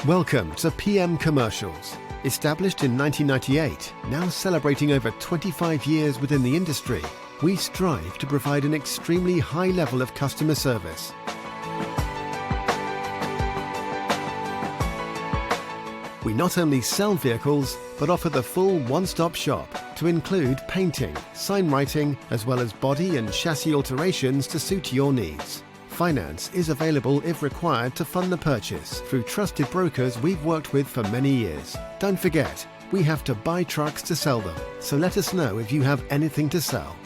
Welcome to PM Commercials. Established in 1998, now celebrating over 25 years within the industry, we strive to provide an extremely high level of customer service. We not only sell vehicles, but offer the full one-stop shop to include painting, sign writing, as well as body and chassis alterations to suit your needs. Finance is available if required to fund the purchase through trusted brokers we've worked with for many years. Don't forget, we have to buy trucks to sell them, so let us know if you have anything to sell.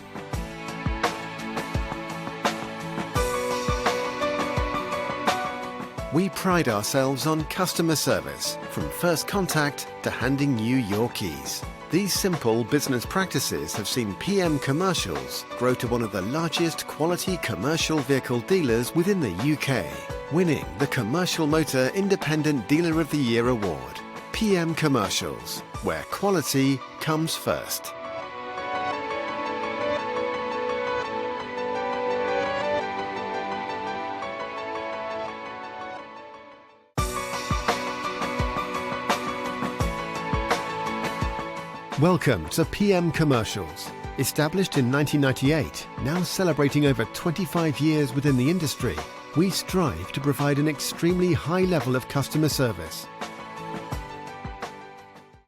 We pride ourselves on customer service, from first contact to handing you your keys. These simple business practices have seen PM Commercials grow to one of the largest quality commercial vehicle dealers within the UK, winning the Commercial Motor Independent Dealer of the Year award. PM Commercials, where quality comes first. Welcome to PM Commercials. Established in 1998, now celebrating over 25 years within the industry, we strive to provide an extremely high level of customer service.